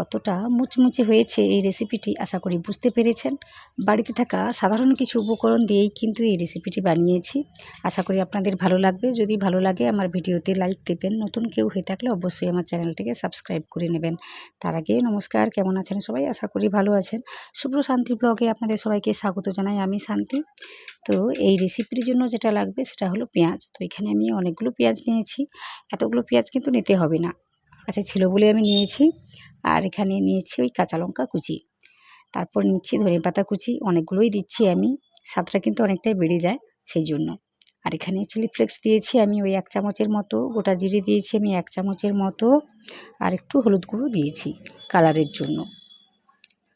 কতটা মুচমুচে হয়েছে এই রেসিপিটি আশা করি বুঝতে পেরেছেন। বাড়িতে থাকা সাধারণ কিছু উপকরণ দিয়েই কিন্তু এই রেসিপিটি বানিয়েছি। আশা করি আপনাদের ভালো লাগবে। যদি ভালো লাগে আমার ভিডিওতে লাইক দেবেন। নতুন কেউ হয়ে থাকলে অবশ্যই আমার চ্যানেলটিকে সাবস্ক্রাইব করে নেবেন। তার আগে নমস্কার, কেমন আছেন সবাই? আশা করি ভালো আছেন। শুভ্র শান্তি ব্লগে আপনাদের সবাইকে স্বাগত জানাই। আমি শান্তি। তো এই রেসিপির জন্য যেটা লাগবে সেটা হলো পেঁয়াজ। তো এখানে আমি অনেকগুলো পেঁয়াজ নিয়েছি। এতগুলো পেঁয়াজ কিন্তু নিতে হবে না, আচ্ছা ছিল বলে আমি নিয়েছি। আর এখানে নিয়েছি ওই কাঁচা লঙ্কা কুচি, তারপর নিচ্ছি ধনেপাতা কুচি, অনেকগুলোই দিচ্ছি আমি, স্বাদটা কিন্তু অনেকটাই বেড়ে যায় সেই জন্য। আর এখানে চিলি ফ্লেক্স দিয়েছি আমি ওই 1 চামচের মতো, গোটা জিরে দিয়েছি আমি 1 চামচের মতো, আর একটু হলুদ গুঁড়ো দিয়েছি কালারের জন্য।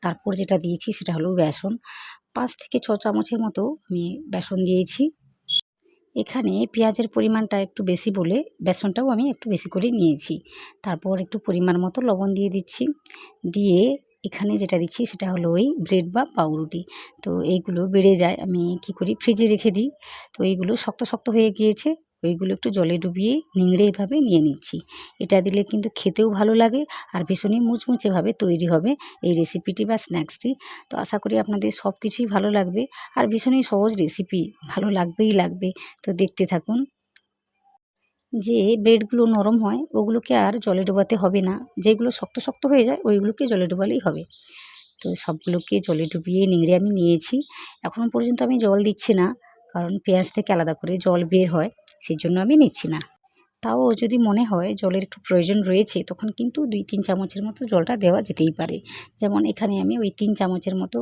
তারপর যেটা দিয়েছি সেটা হলো বেসন, 5 থেকে 6 চামচের মতো আমি বেসন দিয়েছি। এখানে পেঁয়াজের পরিমাণটা একটু বেশি বলে বেসনটাও আমি একটু বেশি করে নিয়েছি। তারপর একটু পরিমাণ মতো লবণ দিয়ে দিচ্ছি। দিয়ে এখানে যেটা দিচ্ছি সেটা হলো ওই ব্রেড বা পাউরুটি। তো এইগুলো বেড়ে যায়, আমি কি করি ফ্রিজে রেখে দিই। তো এইগুলো শক্ত শক্ত হয়ে গিয়েছে, ওইগুলো একটু জলে ডুবিয়ে নিংড়ে এভাবে নিয়ে নিচ্ছি। এটা দিলে কিন্তু খেতেও ভালো লাগে আর ভীষণই মুচমুচেভাবে তৈরি হবে এই রেসিপিটি বা স্ন্যাক্সটি। তো আশা করি আপনাদের সব কিছুই ভালো লাগবে আর ভীষণই সহজ রেসিপি, ভালো লাগবেই লাগবে। তো দেখতে থাকুন। যে ব্রেডগুলো নরম হয় ওগুলোকে আর জলে ডোবাতে হবে না, যেগুলো শক্ত শক্ত হয়ে যায় ওইগুলোকে জলে ডোবালেই হবে। তো সবগুলোকে জলে ডুবিয়ে নিংড়ে আমি নিয়েছি। এখনও পর্যন্ত আমি জল দিচ্ছি না, কারণ পেঁয়াজ থেকে আলাদা করে জল বের হয়, সেই জন্য আমি নিচ্ছি না। তাও যদি মনে হয় জলের একটু প্রয়োজন রয়েছে তখন কিন্তু 2-3 চামচের মতো জলটা দেওয়া যেতেই পারে। যেমন এখানে আমি ওই 3 চামচের মতো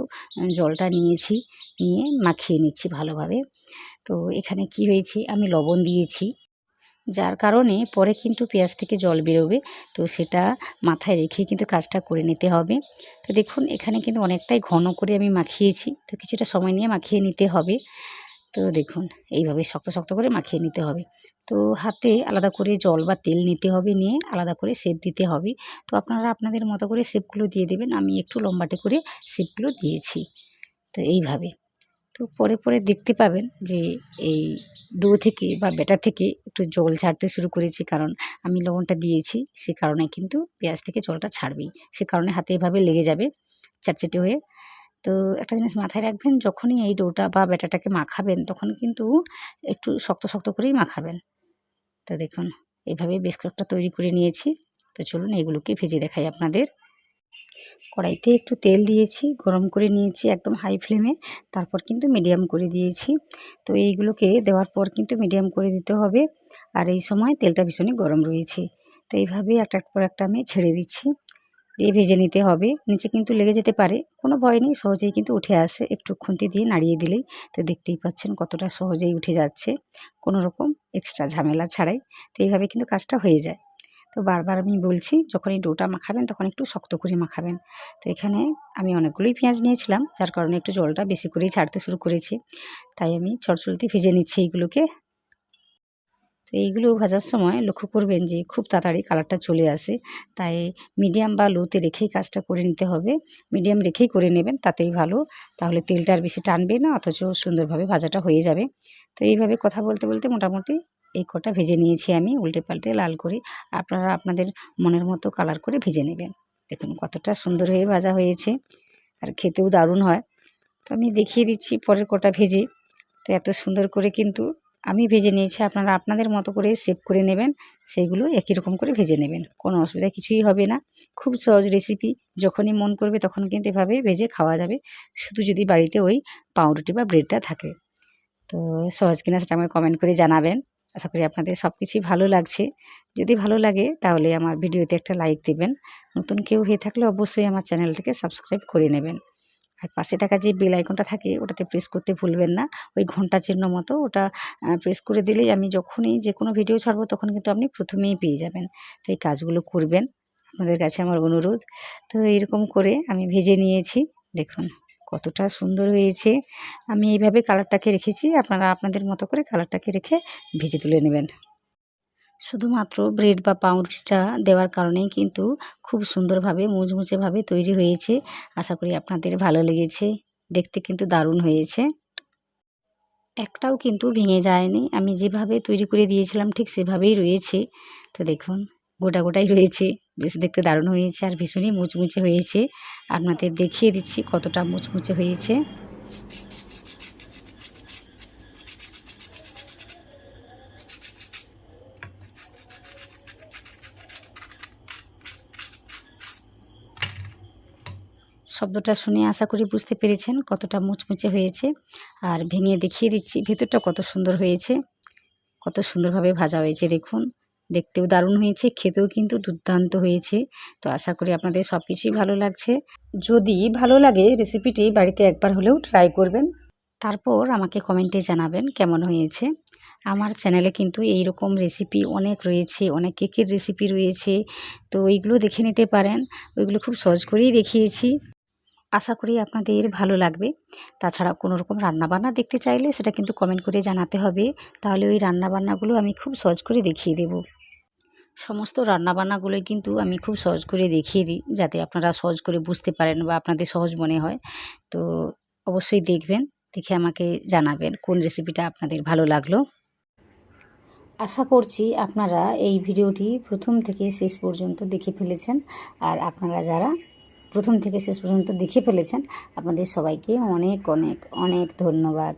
জলটা নিয়েছি, নিয়ে মাখিয়ে নিচ্ছি ভালোভাবে। তো এখানে কি হয়েছে, আমি লবণ দিয়েছি, যার কারণে পরে কিন্তু পেঁয়াজ থেকে জল বেরোবে। তো সেটা মাথায় রেখে কিন্তু কাজটা করে নিতে হবে। তো দেখুন এখানে কিন্তু অনেকটাই ঘন করে আমি মাখিয়েছি, তো কিছুটা সময় নিয়ে মাখিয়ে নিতে হবে। তো দেখুন এইভাবে শক্ত শক্ত করে মাখিয়ে নিতে হবে। তো হাতে আলাদা করে জল বা তেল নিতে হবে, নিয়ে আলাদা করে শেপ দিতে হবে। তো আপনারা আপনাদের মতো করে শেপগুলো দিয়ে দেবেন, আমি একটু লম্বাটে করে শেপগুলো দিয়েছি। তো এইভাবে তো পরে পরে দেখতে পাবেন যে এই ডো থেকে বা ব্যাটার থেকে একটু জল ছাড়তে শুরু করেছে, কারণ আমি লবণটা দিয়েছি, সে কারণে কিন্তু পেঁয়াজ থেকে জলটা ছাড়বেই। সে কারণে হাতে এভাবে লেগে যাবে চ্যাটচ্যাটে হয়ে। তো একটা জিনিস মাথায় রাখবেন, যখনই এই ডোটা বা ব্যাটারটাকে মাখাবেন তখন কিন্তু একটু শক্ত শক্ত করেই মাখাবেন। তো দেখুন এভাবে বেশ কয়েকটা তৈরি করে নিয়েছি। তো চলুন এগুলোকে ভেজে দেখাই আপনাদের। কড়াইতে একটু তেল দিয়েছি, গরম করে নিয়েছি একদম হাই ফ্লেমে, তারপর কিন্তু মিডিয়াম করে দিয়েছি। তো এইগুলোকে দেওয়ার পর কিন্তু মিডিয়াম করে দিতে হবে, আর এই সময় তেলটা ভীষণই গরম রয়েছে। তো এইভাবে একটার পর একটা আমি ছেড়ে দিচ্ছি, দিয়ে ভেজে নিতে হবে। নিচে কিন্তু লেগে যেতে পারে, কোনো ভয় নেই, সহজেই কিন্তু উঠে আসে একটু খুন্তি দিয়ে নাড়িয়ে দিলেই। তো দেখতেই পাচ্ছেন কতটা সহজেই উঠে যাচ্ছে, কোনো রকম এক্সট্রা ঝামেলা ছাড়াই। তো এইভাবে কিন্তু কাজটা হয়ে যায়। তো বারবার আমি বলছি যখন এই ডোটা মাখাবেন তখন একটু শক্ত করে মাখাবেন। তো এখানে আমি অনেকগুলোই পেঁয়াজ নিয়েছিলাম, যার কারণে একটু জলটা বেশি করেই ছাড়তে শুরু করেছি। তাই আমি চটচলতি ভেজে নিচ্ছি এইগুলোকে। তো এইগুলো ভাজার সময় লক্ষ্য করবেন যে খুব তাড়াতাড়ি কালারটা চলে আসে, তাই মিডিয়াম বা লোতে রেখেই কাজটা করে নিতে হবে। মিডিয়াম রেখেই করে নেবেন, তাতেই ভালো, তাহলে তেলটা আর বেশি টানবে না, অথচ সুন্দরভাবে ভাজাটা হয়ে যাবে। তো এইভাবে কথা বলতে বলতে মোটামুটি এই কটা ভেজে নিয়েছি আমি, উল্টে পাল্টে লাল করে। আপনারা আপনাদের মনের মতো কালার করে ভেজে নেবেন। দেখুন কতটা সুন্দর হয়ে ভাজা হয়েছে, আর খেতেও দারুণ হয়। তো আমি দেখিয়ে দিচ্ছি পরের কটা ভেজে। তো এত সুন্দর করে কিন্তু আমি ভেজে নিয়েছি, আপনারা আপনাদের মতো করে শেপ করে নেবেন, সেইগুলো একই রকম করে ভেজে নেবেন, কোনো অসুবিধা কিছুই হবে না। খুব সহজ রেসিপি, যখনই মন করবে তখন কিন্তু এভাবে ভেজে খাওয়া যাবে, শুধু যদি বাড়িতে ওই পাউরুটি বা ব্রেডটা থাকে। তো সহজ কিনা সেটা আমাকে কমেন্ট করে জানাবেন। আশা করি আপনাদের সব কিছুই ভালো লাগছে। যদি ভালো লাগে তাহলে আমার ভিডিওতে একটা লাইক দেবেন। নতুন কেউ হয়ে থাকলে অবশ্যই আমার চ্যানেলটাকে সাবস্ক্রাইব করে নেবেন। আর পাশে থাকা যে বেল আইকনটা থাকে ওটাতে প্রেস করতে ভুলবেন না, ওই ঘন্টা চিহ্ন মতো ওটা প্রেস করে দিলেই আমি যখনই যে কোনো ভিডিও ছাড়বো তখন কিন্তু আপনি প্রথমেই পেয়ে যাবেন। তো এই কাজগুলো করবেন, আপনাদের কাছে আমার অনুরোধ। তো এরকম করে আমি ভেজে নিয়েছি, দেখুন কতটা সুন্দর হয়েছে। আমি এইভাবে কালারটাকে রেখেছি, আপনারা আপনাদের মতো করে কালারটাকে রেখে ভেজে তুলে নেবেন। শুধুমাত্র ব্রেড বা পাউরুটিটা দেওয়ার কারণেই কিন্তু খুব সুন্দরভাবে মুচমুচেভাবে তৈরি হয়েছে। আশা করি আপনাদের ভালো লেগেছে, দেখতে কিন্তু দারুণ হয়েছে। একটাও কিন্তু ভেঙে যায়নি, আমি যেভাবে তৈরি করে দিয়েছিলাম ঠিক সেভাবেই রয়েছে। তো দেখুন গোটা গোটাই রয়েছে, বেশ দেখতে দারুণ হয়েছে আর ভীষণই মুচমুচে হয়েছে। আপনাদের দেখিয়ে দিচ্ছি কতটা মুচমুচে হয়েছে। শব্দটা শুনে আশা করি বুঝতে পেরেছেন কতটা মুচমুচে হয়েছে। আর ভেঙে দেখিয়ে দিচ্ছি ভেতরটা কত সুন্দর হয়েছে, কত সুন্দরভাবে ভাজা হয়েছে দেখুন। দেখতেও দারুণ হয়েছে, খেতেও কিন্তু দুর্দান্ত হয়েছে। তো আশা করি আপনাদের সব কিছুই ভালো লাগছে। যদি ভালো লাগে রেসিপিটি বাড়িতে একবার হলেও ট্রাই করবেন, তারপর আমাকে কমেন্টে জানাবেন কেমন হয়েছে। আমার চ্যানেলে কিন্তু এই রকম রেসিপি অনেক রয়েছে, অনেক কেকের রেসিপি রয়েছে, তো ওইগুলো দেখে নিতে পারেন। ওইগুলো খুব সহজ করেই দেখিয়েছি, আশা করি আপনাদের ভালো লাগবে। তাছাড়া কোনো রকম রান্নাবান্না দেখতে চাইলে সেটা কিন্তু কমেন্ট করে জানাতে হবে, তাহলে ওই রান্নাবান্নাগুলো আমি খুব সহজ করে দেখিয়ে দেব। সমস্ত রান্নাবান্নাগুলোই কিন্তু আমি খুব সহজ করে দেখিয়ে দিই, যাতে আপনারা সহজ করে বুঝতে পারেন বা আপনাদের সহজ মনে হয়। তো অবশ্যই দেখবেন, দেখে আমাকে জানাবেন কোন রেসিপিটা আপনাদের ভালো লাগলো। আশা করছি আপনারা এই ভিডিওটি প্রথম থেকে শেষ পর্যন্ত দেখে ফেলেছেন। আর আপনারা যারা প্রথম থেকে শেষ পর্যন্ত দেখে ফেলেছেন, আপনাদের সবাইকে অনেক অনেক অনেক ধন্যবাদ।